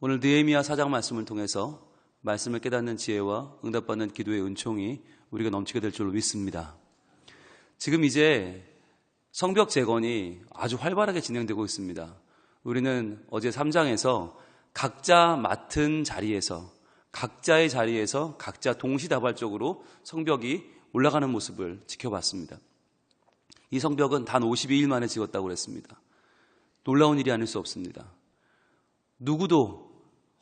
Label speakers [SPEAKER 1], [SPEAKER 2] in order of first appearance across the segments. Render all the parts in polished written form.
[SPEAKER 1] 오늘 느헤미야 4장 말씀을 통해서 말씀을 깨닫는 지혜와 응답받는 기도의 은총이 우리가 넘치게 될 줄로 믿습니다. 지금 이제 성벽 재건이 아주 활발하게 진행되고 있습니다. 우리는 어제 3장에서 각자 맡은 자리에서 각자의 자리에서 각자 동시다발적으로 성벽이 올라가는 모습을 지켜봤습니다. 이 성벽은 단 52일 만에 지었다고 그랬습니다. 놀라운 일이 아닐 수 없습니다. 누구도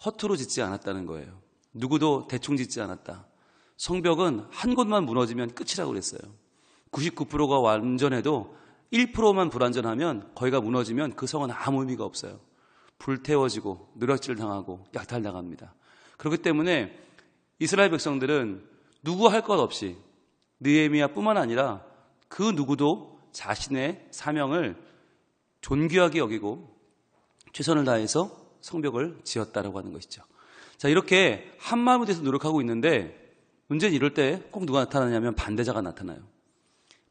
[SPEAKER 1] 허투루 짓지 않았다는 거예요. 누구도 대충 짓지 않았다. 성벽은 한 곳만 무너지면 끝이라고 그랬어요. 99%가 완전해도 1%만 불완전하면 거기가 무너지면 그 성은 아무 의미가 없어요. 불태워지고 누락질 당하고 약탈당합니다. 그렇기 때문에 이스라엘 백성들은 누구 할 것 없이 느헤미야뿐만 아니라 그 누구도 자신의 사명을 존귀하게 여기고 최선을 다해서 성벽을 지었다라고 하는 것이죠. 자, 이렇게 한 마음이 돼서 노력하고 있는데 문제는 이럴 때 꼭 누가 나타나냐면 반대자가 나타나요.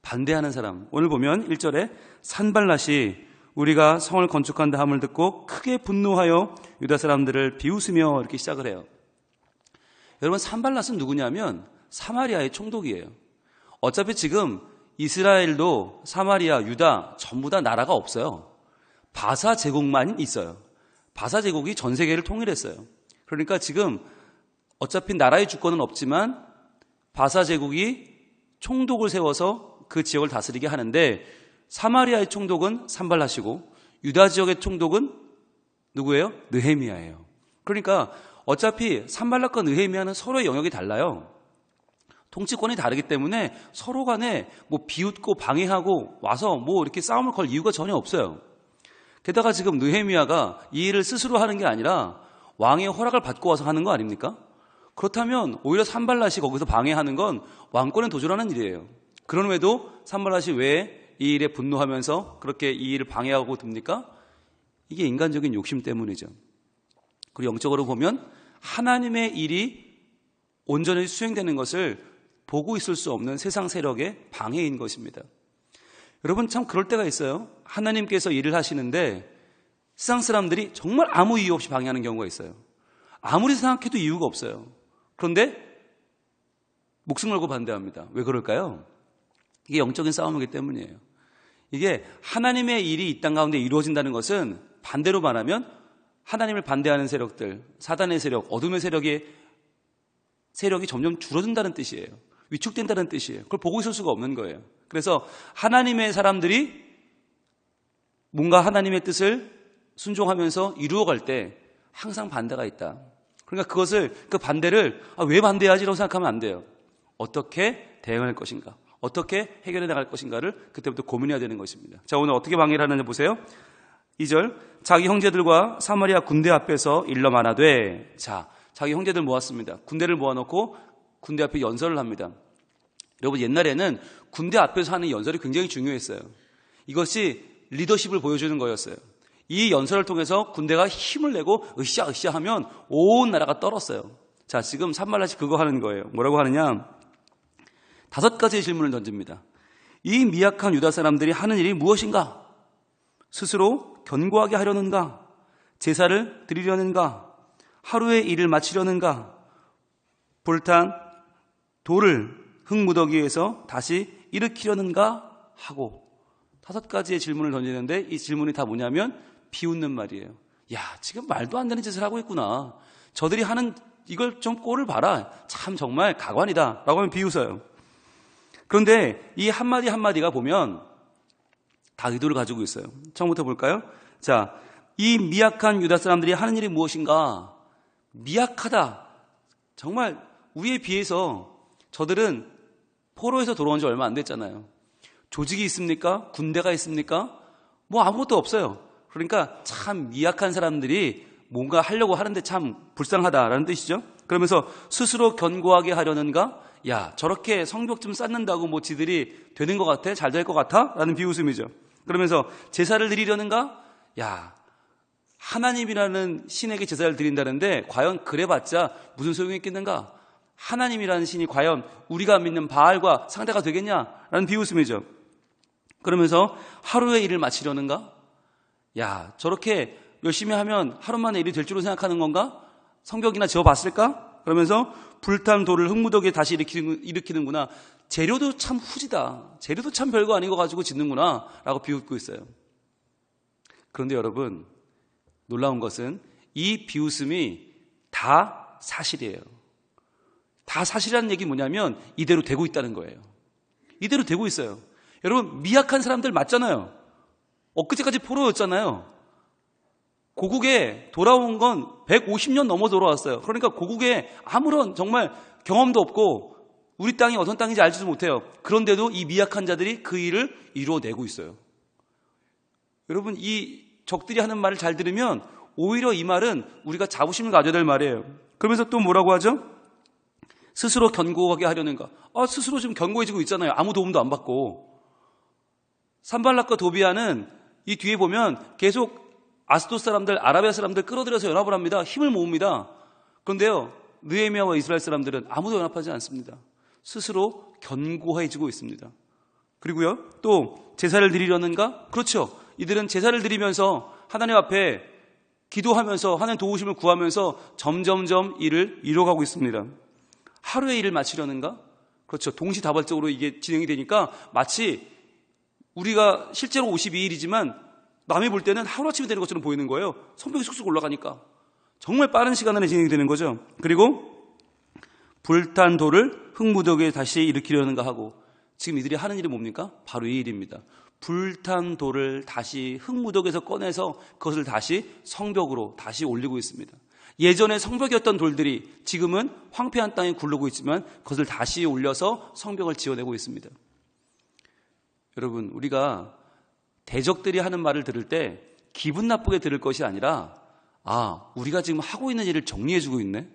[SPEAKER 1] 반대하는 사람. 오늘 보면 1절에 산발랏이 우리가 성을 건축한다 함을 듣고 크게 분노하여 유다 사람들을 비웃으며 이렇게 시작을 해요. 여러분, 산발랏은 누구냐면 사마리아의 총독이에요. 어차피 지금 이스라엘도 사마리아, 유다 전부 다 나라가 없어요. 바사 제국만 있어요. 바사 제국이 전 세계를 통일했어요. 그러니까 지금 어차피 나라의 주권은 없지만 바사 제국이 총독을 세워서 그 지역을 다스리게 하는데 사마리아의 총독은 산발랏이고 유다 지역의 총독은 누구예요? 느헤미야예요. 그러니까 어차피 산발랏과 느헤미야는 서로의 영역이 달라요. 통치권이 다르기 때문에 서로 간에 뭐 비웃고 방해하고 와서 뭐 이렇게 싸움을 걸 이유가 전혀 없어요. 게다가 지금 느헤미야가 이 일을 스스로 하는 게 아니라 왕의 허락을 받고 와서 하는 거 아닙니까? 그렇다면 오히려 산발랏이 거기서 방해하는 건 왕권에 도전하는 일이에요. 그런 후에도 산발랏이 왜 이 일에 분노하면서 그렇게 이 일을 방해하고 듭니까? 이게 인간적인 욕심 때문이죠. 그리고 영적으로 보면 하나님의 일이 온전히 수행되는 것을 보고 있을 수 없는 세상 세력의 방해인 것입니다. 여러분, 참 그럴 때가 있어요. 하나님께서 일을 하시는데 세상 사람들이 정말 아무 이유 없이 방해하는 경우가 있어요. 아무리 생각해도 이유가 없어요. 그런데 목숨 걸고 반대합니다. 왜 그럴까요? 이게 영적인 싸움이기 때문이에요. 이게 하나님의 일이 이 땅 가운데 이루어진다는 것은 반대로 말하면 하나님을 반대하는 세력들, 사단의 세력, 어둠의 세력이 점점 줄어든다는 뜻이에요. 위축된다는 뜻이에요. 그걸 보고 있을 수가 없는 거예요. 그래서 하나님의 사람들이 뭔가 하나님의 뜻을 순종하면서 이루어갈 때 항상 반대가 있다. 그러니까 그 반대를 왜 반대하지라고 생각하면 안 돼요. 어떻게 대응할 것인가, 어떻게 해결해 나갈 것인가를 그때부터 고민해야 되는 것입니다. 자, 오늘 어떻게 방해를 하느냐 보세요. 2절, 자기 형제들과 사마리아 군대 앞에서 일러 말하되. 자, 자기 형제들 모았습니다. 군대를 모아놓고 군대 앞에 연설을 합니다. 여러분, 옛날에는 군대 앞에서 하는 연설이 굉장히 중요했어요. 이것이 리더십을 보여주는 거였어요. 이 연설을 통해서 군대가 힘을 내고 으쌰으쌰 하면 온 나라가 떨었어요. 자, 지금 산발랏이 그거 하는 거예요. 뭐라고 하느냐? 5가지의 질문을 던집니다. 이 미약한 유다 사람들이 하는 일이 무엇인가? 스스로 견고하게 하려는가? 제사를 드리려는가? 하루의 일을 마치려는가? 불탄 돌을 흙무더기에서 다시 일으키려는가? 하고 5가지의 질문을 던지는데 이 질문이 다 뭐냐면 비웃는 말이에요. 야, 지금 말도 안 되는 짓을 하고 있구나. 저들이 하는 이걸 좀 꼴을 봐라. 참 정말 가관이다. 라고 하면 비웃어요. 그런데 이 한마디 한마디가 보면 다 의도를 가지고 있어요. 처음부터 볼까요? 자, 이 미약한 유다 사람들이 하는 일이 무엇인가? 미약하다. 정말 우리에 비해서 저들은 포로에서 돌아온 지 얼마 안 됐잖아요. 조직이 있습니까? 군대가 있습니까? 뭐 아무것도 없어요. 그러니까 참 미약한 사람들이 뭔가 하려고 하는데 참 불쌍하다라는 뜻이죠. 그러면서 스스로 견고하게 하려는가? 야, 저렇게 성벽 좀 쌓는다고 뭐 지들이 되는 것 같아? 잘 될 것 같아? 라는 비웃음이죠. 그러면서 제사를 드리려는가? 야, 하나님이라는 신에게 제사를 드린다는데 과연 그래봤자 무슨 소용이 있겠는가? 하나님이라는 신이 과연 우리가 믿는 바알과 상대가 되겠냐라는 비웃음이죠. 그러면서 하루의 일을 마치려는가? 야, 저렇게 열심히 하면 하루 만에 일이 될 줄로 생각하는 건가? 성벽이나 지어봤을까? 그러면서 불탄 돌을 흙무더기에 다시 일으키는구나. 재료도 참 후지다. 재료도 참 별거 아닌 거 가지고 짓는구나 라고 비웃고 있어요. 그런데 여러분, 놀라운 것은 이 비웃음이 다 사실이에요. 다 사실이라는 얘기 뭐냐면 이대로 되고 있다는 거예요. 이대로 되고 있어요. 여러분, 미약한 사람들 맞잖아요. 엊그제까지 포로였잖아요. 고국에 돌아온 건 150년 넘어 돌아왔어요. 그러니까 고국에 아무런 정말 경험도 없고 우리 땅이 어떤 땅인지 알지도 못해요. 그런데도 이 미약한 자들이 그 일을 이루어내고 있어요. 여러분, 이 적들이 하는 말을 잘 들으면 오히려 이 말은 우리가 자부심을 가져야 될 말이에요. 그러면서 또 뭐라고 하죠? 스스로 견고하게 하려는가? 스스로 지금 견고해지고 있잖아요. 아무 도움도 안 받고. 산발락과 도비아는 이 뒤에 보면 계속 아스돗 사람들, 아라비아 사람들 끌어들여서 연합을 합니다. 힘을 모읍니다. 그런데요, 느헤미야와 이스라엘 사람들은 아무도 연합하지 않습니다. 스스로 견고해지고 있습니다. 그리고요, 또 제사를 드리려는가? 그렇죠. 이들은 제사를 드리면서 하나님 앞에 기도하면서 하나님 도우심을 구하면서 점점점 일을 이뤄가고 있습니다. 하루의 일을 마치려는가? 그렇죠. 동시다발적으로 이게 진행이 되니까 마치 우리가 실제로 52일이지만 남이 볼 때는 하루아침에 되는 것처럼 보이는 거예요. 성벽이 쑥쑥 올라가니까. 정말 빠른 시간 안에 진행이 되는 거죠. 그리고 불탄 돌을 흙무더기에 다시 일으키려는가 하고, 지금 이들이 하는 일이 뭡니까? 바로 이 일입니다. 불탄 돌을 다시 흙무더기에서 꺼내서 그것을 다시 성벽으로 다시 올리고 있습니다. 예전에 성벽이었던 돌들이 지금은 황폐한 땅에 굴르고 있지만 그것을 다시 올려서 성벽을 지어내고 있습니다. 여러분, 우리가 대적들이 하는 말을 들을 때 기분 나쁘게 들을 것이 아니라, 우리가 지금 하고 있는 일을 정리해주고 있네?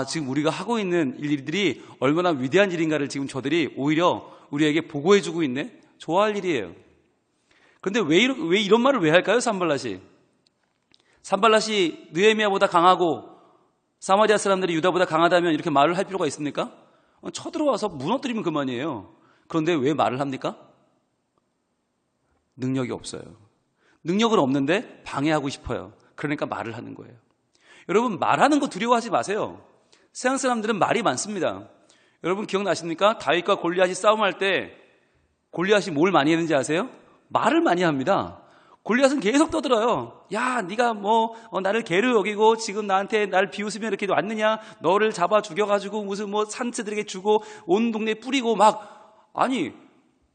[SPEAKER 1] 지금 우리가 하고 있는 일들이 얼마나 위대한 일인가를 지금 저들이 오히려 우리에게 보고해주고 있네? 좋아할 일이에요. 그런데 왜 이런 말을 왜 할까요? 산발랏이 느헤미야보다 강하고 사마리아 사람들이 유다보다 강하다면 이렇게 말을 할 필요가 있습니까? 쳐들어와서 무너뜨리면 그만이에요. 그런데 왜 말을 합니까? 능력이 없어요. 능력은 없는데 방해하고 싶어요. 그러니까 말을 하는 거예요. 여러분, 말하는 거 두려워하지 마세요. 세상 사람들은 말이 많습니다. 여러분 기억나십니까? 다윗과 골리앗이 싸움할 때 골리앗이 뭘 많이 했는지 아세요? 말을 많이 합니다. 골리앗은 계속 떠들어요. 야, 네가 나를 개로 여기고 지금 나한테 날 비웃으며 이렇게 왔느냐? 너를 잡아 죽여가지고 무슨 산새들에게 주고 온 동네에 뿌리고 아니,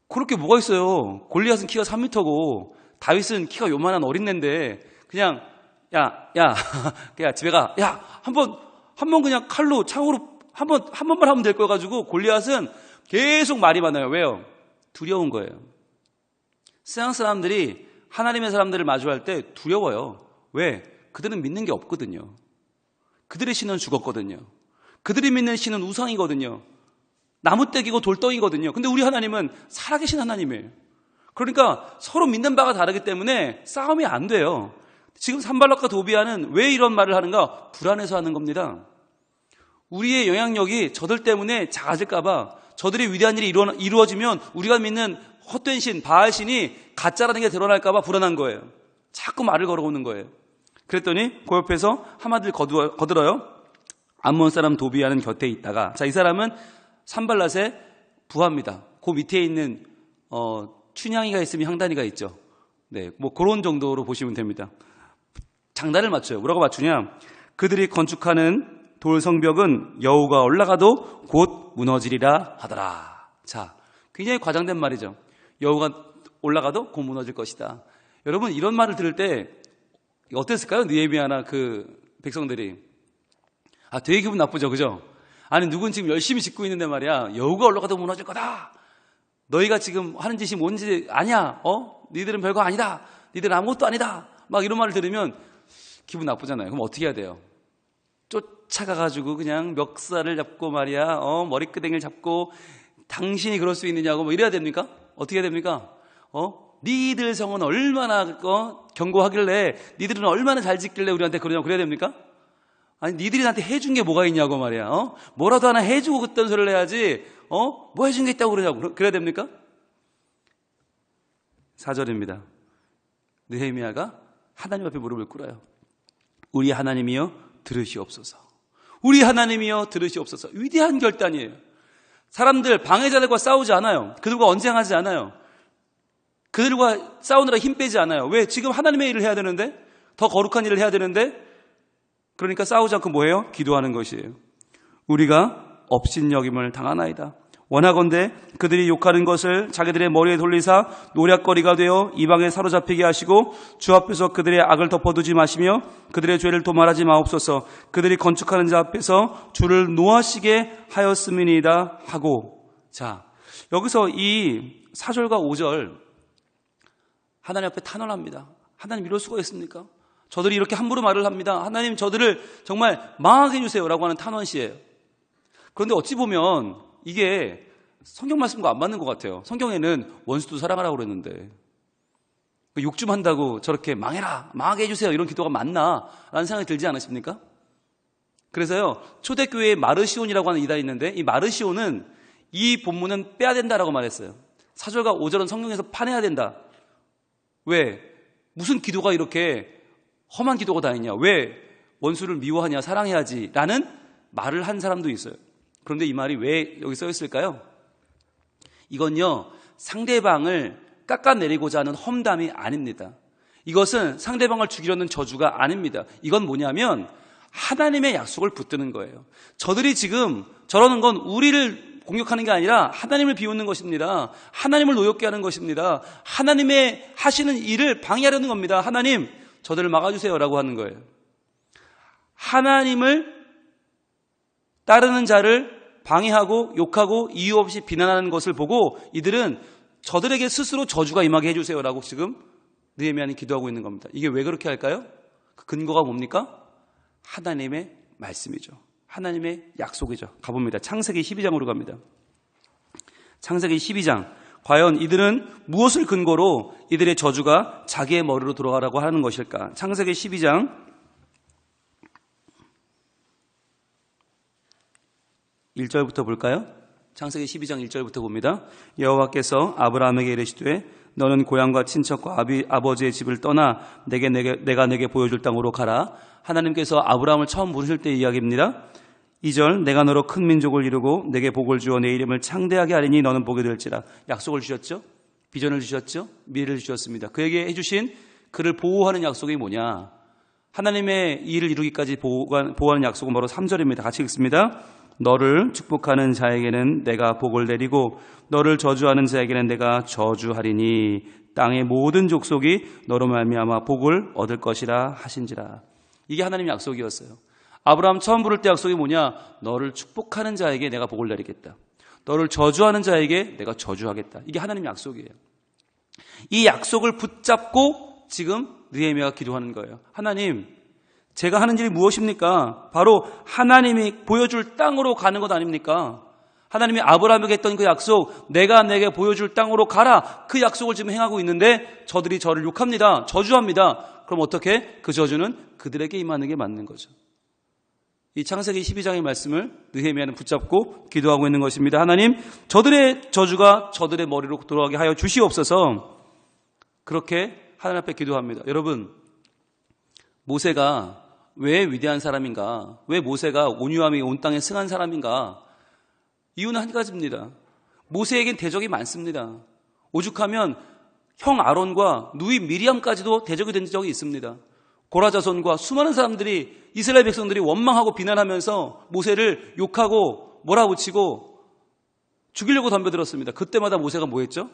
[SPEAKER 1] 그렇게 뭐가 있어요? 골리앗은 키가 3m고 다윗은 키가 요만한 어린애인데 그냥 야 집에 가. 한번 그냥 칼로 창으로 한 번만 하면 될 거 가지고 골리앗은 계속 말이 많아요. 왜요? 두려운 거예요. 세상 사람들이 하나님의 사람들을 마주할 때 두려워요. 왜? 그들은 믿는 게 없거든요. 그들의 신은 죽었거든요. 그들이 믿는 신은 우상이거든요. 나무떼기고 돌덩이거든요. 근데 우리 하나님은 살아계신 하나님이에요. 그러니까 서로 믿는 바가 다르기 때문에 싸움이 안 돼요. 지금 산발락과 도비아는 왜 이런 말을 하는가? 불안해서 하는 겁니다. 우리의 영향력이 저들 때문에 작아질까 봐, 저들의 위대한 일이 이루어지면 우리가 믿는 헛된 신, 바알신이 가짜라는 게 드러날까 봐 불안한 거예요. 자꾸 말을 걸어오는 거예요. 그랬더니 그 옆에서 한마디를 거들어요. 암몬 사람 도비아는 곁에 있다가, 이 사람은 산발랏의 부하입니다. 그 밑에 있는 춘향이가 있으면 향단이가 있죠. 네, 그런 정도로 보시면 됩니다. 장단을 맞춰요. 뭐라고 맞추냐? 그들이 건축하는 돌 성벽은 여우가 올라가도 곧 무너지리라 하더라. 자, 굉장히 과장된 말이죠. 여우가 올라가도 곧 무너질 것이다. 여러분, 이런 말을 들을 때 어땠을까요? 느헤미야나 그 백성들이. 되게 기분 나쁘죠, 그죠? 아니, 누군 지금 열심히 짓고 있는데 말이야, 여우가 올라가도 무너질 거다. 너희가 지금 하는 짓이 뭔지 아냐? 니들은 별거 아니다. 니들은 아무것도 아니다. 이런 말을 들으면 기분 나쁘잖아요. 그럼 어떻게 해야 돼요? 쫓아가가지고 그냥 멱살을 잡고 말이야, 머리끄댕이를 잡고 당신이 그럴 수 있느냐고 이래야 됩니까? 어떻게 해야 됩니까? 니들 성은 얼마나 견고하길래, 니들은 얼마나 잘 짓길래 우리한테 그러냐고 그래야 됩니까? 아니, 니들이 나한테 해준 게 뭐가 있냐고 말이야. 뭐라도 하나 해주고 그딴 소리를 해야지. 뭐 해준 게 있다고 그러냐고 그래야 됩니까? 4절입니다. 느헤미야가 하나님 앞에 무릎을 꿇어요. 우리 하나님이여 들으시옵소서. 우리 하나님이여 들으시옵소서. 위대한 결단이에요. 사람들 방해자들과 싸우지 않아요. 그들과 언쟁하지 않아요. 그들과 싸우느라 힘 빼지 않아요. 왜? 지금 하나님의 일을 해야 되는데, 더 거룩한 일을 해야 되는데, 그러니까 싸우지 않고 뭐예요? 기도하는 것이에요. 우리가 업신여김을 당하나이다. 원하건대 그들이 욕하는 것을 자기들의 머리에 돌리사 노략거리가 되어 이방에 사로잡히게 하시고 주 앞에서 그들의 악을 덮어두지 마시며 그들의 죄를 도말하지 마옵소서. 그들이 건축하는 자 앞에서 주를 노하시게 하였음이니이다 하고. 자, 여기서 이 4절과 5절 하나님 앞에 탄원합니다. 하나님 이럴 수가 있습니까? 저들이 이렇게 함부로 말을 합니다. 하나님 저들을 정말 망하게 해주세요 라고 하는 탄원시예요. 그런데 어찌 보면 이게 성경 말씀과 안 맞는 것 같아요. 성경에는 원수도 사랑하라고 그랬는데 욕 좀 한다고 저렇게 망해라, 망하게 해주세요 이런 기도가 맞나? 라는 생각이 들지 않으십니까? 그래서요, 초대교회에 마르시온이라고 하는 이단이 있는데 이 마르시온은 이 본문은 빼야 된다라고 말했어요. 4절과 5절은 성경에서 파내야 된다. 왜? 무슨 기도가 이렇게 험한 기도가 다 있냐? 왜 원수를 미워하냐? 사랑해야지 라는 말을 한 사람도 있어요. 그런데 이 말이 왜 여기 써 있을까요? 이건요, 상대방을 깎아내리고자 하는 험담이 아닙니다. 이것은 상대방을 죽이려는 저주가 아닙니다. 이건 뭐냐면 하나님의 약속을 붙드는 거예요. 저들이 지금 저러는 건 우리를 공격하는 게 아니라 하나님을 비웃는 것입니다. 하나님을 노엽게 하는 것입니다. 하나님의 하시는 일을 방해하려는 겁니다. 하나님, 저들을 막아주세요 라고 하는 거예요. 하나님을 따르는 자를 방해하고 욕하고 이유 없이 비난하는 것을 보고 이들은 저들에게 스스로 저주가 임하게 해주세요 라고 지금 느헤미야는 기도하고 있는 겁니다. 이게 왜 그렇게 할까요? 그 근거가 뭡니까? 하나님의 말씀이죠. 하나님의 약속이죠. 가봅니다. 창세기 12장으로 갑니다. 창세기 12장. 과연 이들은 무엇을 근거로 이들의 저주가 자기의 머리로 돌아가라고 하는 것일까? 창세기 12장 1절부터 볼까요? 창세기 12장 1절부터 봅니다. 여호와께서 아브라함에게 이르시되 너는 고향과 친척과 아버지의 집을 떠나 내가 내게 보여줄 땅으로 가라. 하나님께서 아브라함을 처음 부르실 때 이야기입니다. 2절 내가 너로 큰 민족을 이루고 내게 복을 주어 내 이름을 창대하게 하리니 너는 복이 될지라. 약속을 주셨죠? 비전을 주셨죠? 미래를 주셨습니다. 그에게 해주신 그를 보호하는 약속이 뭐냐? 하나님의 일을 이루기까지 보호하는 약속은 바로 3절입니다. 같이 읽습니다. 너를 축복하는 자에게는 내가 복을 내리고 너를 저주하는 자에게는 내가 저주하리니 땅의 모든 족속이 너로 말미암아 복을 얻을 것이라 하신지라. 이게 하나님의 약속이었어요. 아브라함 처음 부를 때 약속이 뭐냐? 너를 축복하는 자에게 내가 복을 내리겠다. 너를 저주하는 자에게 내가 저주하겠다. 이게 하나님의 약속이에요. 이 약속을 붙잡고 지금 느헤미야가 기도하는 거예요. 하나님, 제가 하는 일이 무엇입니까? 바로 하나님이 보여줄 땅으로 가는 것 아닙니까? 하나님이 아브라함에게 했던 그 약속, 내가 내게 보여줄 땅으로 가라. 그 약속을 지금 행하고 있는데 저들이 저를 욕합니다. 저주합니다. 그럼 어떻게? 그 저주는 그들에게 임하는 게 맞는 거죠. 이 창세기 12장의 말씀을 느헤미야는 붙잡고 기도하고 있는 것입니다. 하나님, 저들의 저주가 저들의 머리로 돌아가게 하여 주시옵소서. 그렇게 하나님 앞에 기도합니다. 여러분, 모세가 왜 위대한 사람인가? 왜 모세가 온유함이 온 땅에 승한 사람인가? 이유는 한 가지입니다. 모세에겐 대적이 많습니다. 오죽하면 형 아론과 누이 미리암까지도 대적이 된 적이 있습니다. 고라 자손과 수많은 사람들이, 이스라엘 백성들이 원망하고 비난하면서 모세를 욕하고 몰아붙이고 죽이려고 덤벼들었습니다. 그때마다 모세가 뭐 했죠?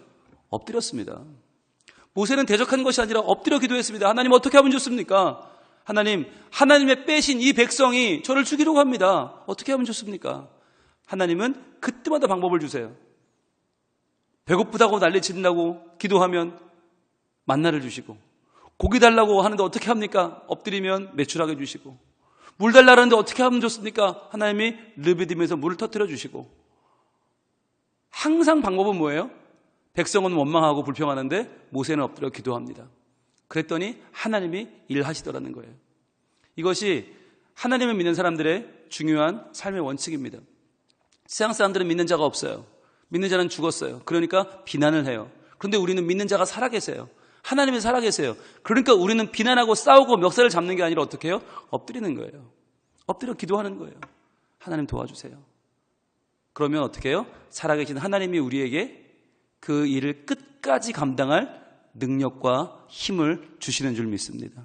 [SPEAKER 1] 엎드렸습니다. 모세는 대적한 것이 아니라 엎드려 기도했습니다. 하나님, 어떻게 하면 좋습니까? 하나님, 하나님의 빼신 이 백성이 저를 죽이려고 합니다. 어떻게 하면 좋습니까? 하나님은 그때마다 방법을 주세요. 배고프다고 난리친다고 기도하면 만나를 주시고, 고기 달라고 하는데 어떻게 합니까? 엎드리면 매출하게 주시고, 물 달라는데 어떻게 하면 좋습니까? 하나님이 르비딤에서 물을 터뜨려 주시고. 항상 방법은 뭐예요? 백성은 원망하고 불평하는데 모세는 엎드려 기도합니다. 그랬더니 하나님이 일하시더라는 거예요. 이것이 하나님을 믿는 사람들의 중요한 삶의 원칙입니다. 세상 사람들은 믿는 자가 없어요. 믿는 자는 죽었어요. 그러니까 비난을 해요. 그런데 우리는 믿는 자가 살아계세요. 하나님이 살아계세요. 그러니까 우리는 비난하고 싸우고 멱살을 잡는 게 아니라 어떻게 해요? 엎드리는 거예요. 엎드려 기도하는 거예요. 하나님 도와주세요. 그러면 어떻게 해요? 살아계신 하나님이 우리에게 그 일을 끝까지 감당할 능력과 힘을 주시는 줄 믿습니다.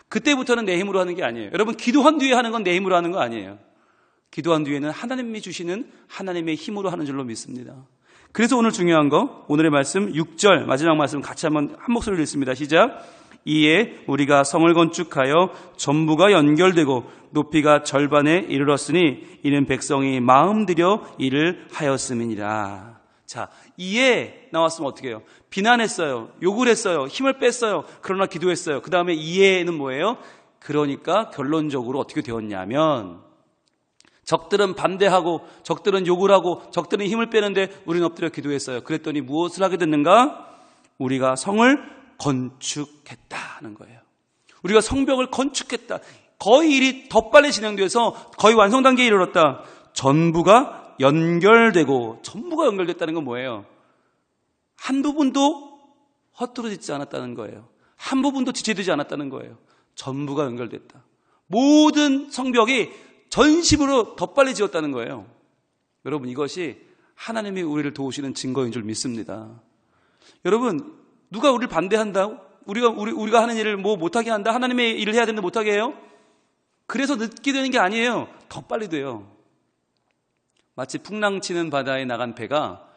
[SPEAKER 1] 그때부터는 내 힘으로 하는 게 아니에요. 여러분, 기도한 뒤에 하는 건 내 힘으로 하는 거 아니에요. 기도한 뒤에는 하나님이 주시는 하나님의 힘으로 하는 줄로 믿습니다. 그래서 오늘 중요한 거, 오늘의 말씀 6절 마지막 말씀 같이 한번 한 목소리로 읽습니다. 시작. 이에 우리가 성을 건축하여 전부가 연결되고 높이가 절반에 이르렀으니 이는 백성이 마음 들여 일을 하였음이니라. 자, 이에 나왔으면 어떻게 해요? 비난했어요. 욕을 했어요. 힘을 뺐어요. 그러나 기도했어요. 그 다음에 이에는 뭐예요? 그러니까 결론적으로 어떻게 되었냐면 적들은 반대하고 적들은 욕을 하고 적들은 힘을 빼는데 우리는 엎드려 기도했어요. 그랬더니 무엇을 하게 됐는가? 우리가 성을 건축했다는 거예요. 우리가 성벽을 건축했다. 거의 일이 더 빨리 진행돼서 거의 완성 단계에 이르렀다. 전부가 연결됐다는 건 뭐예요? 한 부분도 허투루짓지 않았다는 거예요. 한 부분도 지체되지 않았다는 거예요. 전부가 연결됐다. 모든 성벽이 전심으로 더 빨리 지었다는 거예요. 여러분, 이것이 하나님이 우리를 도우시는 증거인 줄 믿습니다. 여러분, 누가 우리를 반대한다? 우리가 하는 일을 뭐 못하게 한다? 하나님의 일을 해야 되는데 못하게 해요? 그래서 늦게 되는 게 아니에요. 더 빨리 돼요. 마치 풍랑치는 바다에 나간 배가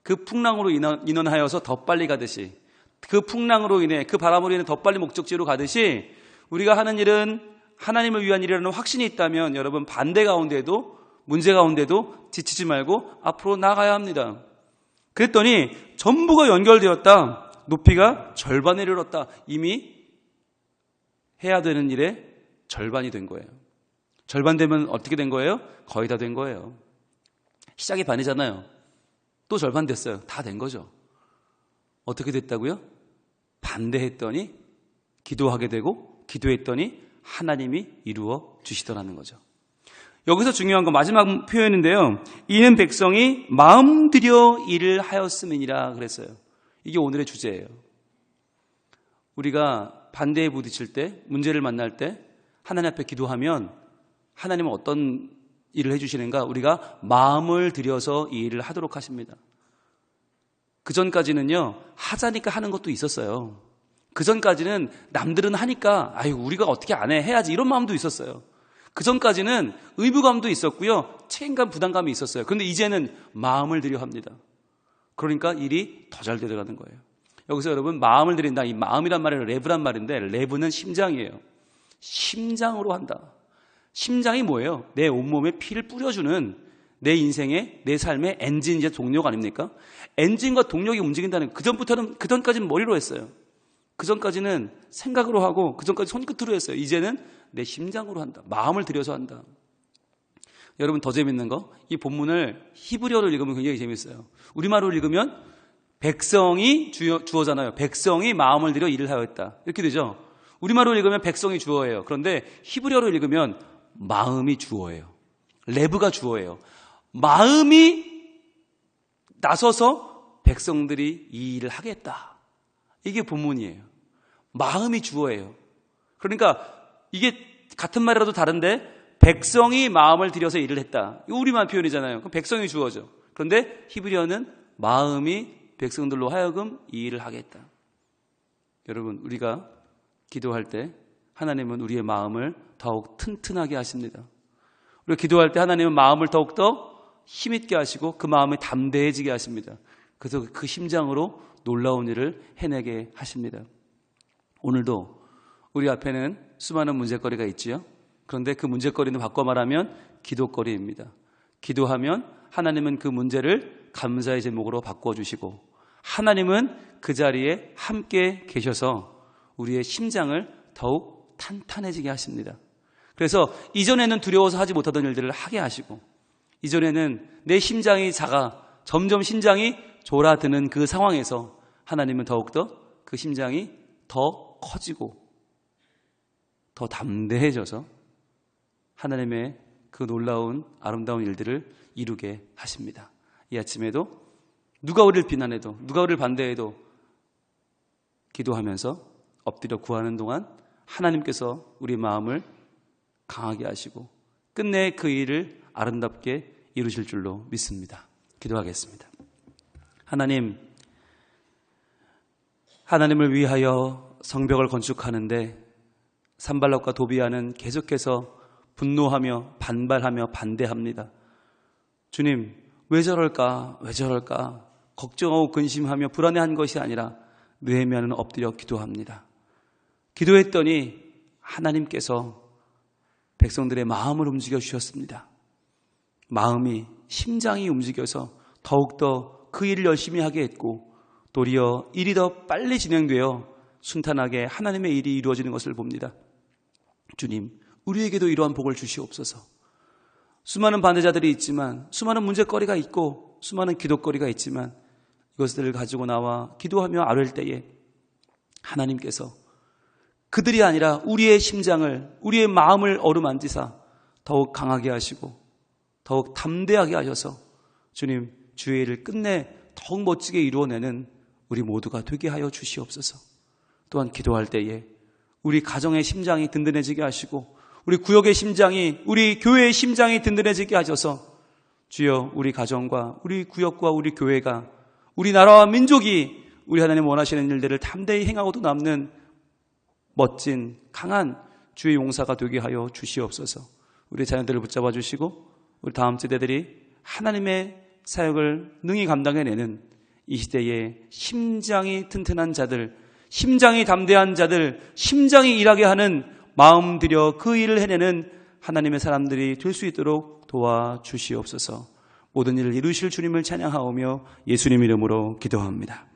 [SPEAKER 1] 그 풍랑으로 인원하여서 더 빨리 가듯이, 그 풍랑으로 인해, 그 바람으로 인해 더 빨리 목적지로 가듯이 우리가 하는 일은 하나님을 위한 일이라는 확신이 있다면 여러분, 반대 가운데도, 문제 가운데도 지치지 말고 앞으로 나가야 합니다. 그랬더니 전부가 연결되었다. 높이가 절반에 이르렀다. 이미 해야 되는 일의 절반이 된 거예요. 절반 되면 어떻게 된 거예요? 거의 다 된 거예요. 시작이 반이잖아요. 또 절반 됐어요. 다 된 거죠. 어떻게 됐다고요? 반대했더니 기도하게 되고 기도했더니 하나님이 이루어 주시더라는 거죠. 여기서 중요한 건 마지막 표현인데요. 이는 백성이 마음 들여 일을 하였음이니라 그랬어요. 이게 오늘의 주제예요. 우리가 반대에 부딪힐 때, 문제를 만날 때 하나님 앞에 기도하면 하나님은 어떤 일을 해주시는가? 우리가 마음을 들여서 이 일을 하도록 하십니다. 그전까지는요, 하자니까 하는 것도 있었어요. 그전까지는 남들은 하니까 아유, 우리가 어떻게 안 해? 해야지, 이런 마음도 있었어요. 그전까지는 의무감도 있었고요, 책임감, 부담감이 있었어요. 그런데 이제는 마음을 들여 합니다. 그러니까 일이 더 잘 되어가는 거예요. 여기서 여러분, 마음을 들인다, 이 마음이란 말은 레브란 말인데, 레브는 심장이에요. 심장으로 한다. 심장이 뭐예요? 내 온몸에 피를 뿌려주는 내 인생의, 내 삶의 엔진이자 동력 아닙니까? 엔진과 동력이 움직인다는, 그전까지는 머리로 했어요. 그전까지는 생각으로 하고, 그전까지 손끝으로 했어요. 이제는 내 심장으로 한다. 마음을 들여서 한다. 여러분, 더 재밌는 거, 이 본문을 히브리어로 읽으면 굉장히 재밌어요. 우리말로 읽으면 백성이 주어잖아요. 백성이 마음을 들여 일을 하였다. 이렇게 되죠. 우리말로 읽으면 백성이 주어예요. 그런데 히브리어로 읽으면 마음이 주어예요. 레브가 주어예요. 마음이 나서서 백성들이 이 일을 하겠다. 이게 본문이에요. 마음이 주어예요. 그러니까 이게 같은 말이라도 다른데, 백성이 마음을 들여서 일을 했다. 이거 우리말 표현이잖아요. 그럼 백성이 주어죠. 그런데 히브리어는 마음이 백성들로 하여금 이 일을 하겠다. 여러분, 우리가 기도할 때 하나님은 우리의 마음을 더욱 튼튼하게 하십니다. 우리가 기도할 때 하나님은 마음을 더욱더 힘있게 하시고 그 마음이 담대해지게 하십니다. 그래서 그 심장으로 놀라운 일을 해내게 하십니다. 오늘도 우리 앞에는 수많은 문제거리가 있지요. 그런데 그 문제거리는 바꿔 말하면 기도거리입니다. 기도하면 하나님은 그 문제를 감사의 제목으로 바꿔주시고, 하나님은 그 자리에 함께 계셔서 우리의 심장을 더욱 탄탄해지게 하십니다. 그래서 이전에는 두려워서 하지 못하던 일들을 하게 하시고, 이전에는 내 심장이 작아 점점 심장이 졸아드는 그 상황에서 하나님은 더욱더 그 심장이 더 커지고 더 담대해져서 하나님의 그 놀라운 아름다운 일들을 이루게 하십니다. 이 아침에도 누가 우리를 비난해도, 누가 우리를 반대해도 기도하면서 엎드려 구하는 동안 하나님께서 우리 마음을 강하게 하시고 끝내 그 일을 아름답게 이루실 줄로 믿습니다. 기도하겠습니다. 하나님을 위하여 성벽을 건축하는데 산발락과 도비아는 계속해서 분노하며 반발하며 반대합니다. 주님, 왜 저럴까? 걱정하고 근심하며 불안해한 것이 아니라 느헤미야는 엎드려 기도합니다. 기도했더니 하나님께서 백성들의 마음을 움직여 주셨습니다. 마음이, 심장이 움직여서 더욱더 그 일을 열심히 하게 했고 도리어 일이 더 빨리 진행되어 순탄하게 하나님의 일이 이루어지는 것을 봅니다. 주님, 우리에게도 이러한 복을 주시옵소서. 수많은 반대자들이 있지만, 수많은 문제거리가 있고 수많은 기도거리가 있지만 이것들을 가지고 나와 기도하며 아뢰을 때에 하나님께서 그들이 아니라 우리의 심장을, 우리의 마음을 어루만지사 더욱 강하게 하시고 더욱 담대하게 하셔서 주님, 주의 일을 끝내 더욱 멋지게 이루어내는 우리 모두가 되게 하여 주시옵소서. 또한 기도할 때에 우리 가정의 심장이 든든해지게 하시고 우리 구역의 심장이, 우리 교회의 심장이 든든해지게 하셔서 주여, 우리 가정과 우리 구역과 우리 교회가, 우리 나라와 민족이 우리 하나님 원하시는 일들을 담대히 행하고도 남는 멋진 강한 주의 용사가 되게 하여 주시옵소서. 우리 자녀들을 붙잡아 주시고 우리 다음 세대들이 하나님의 사역을 능히 감당해내는 이 시대에 심장이 튼튼한 자들, 심장이 담대한 자들, 심장이 일하게 하는 마음 들여 그 일을 해내는 하나님의 사람들이 될 수 있도록 도와주시옵소서. 모든 일을 이루실 주님을 찬양하오며 예수님 이름으로 기도합니다.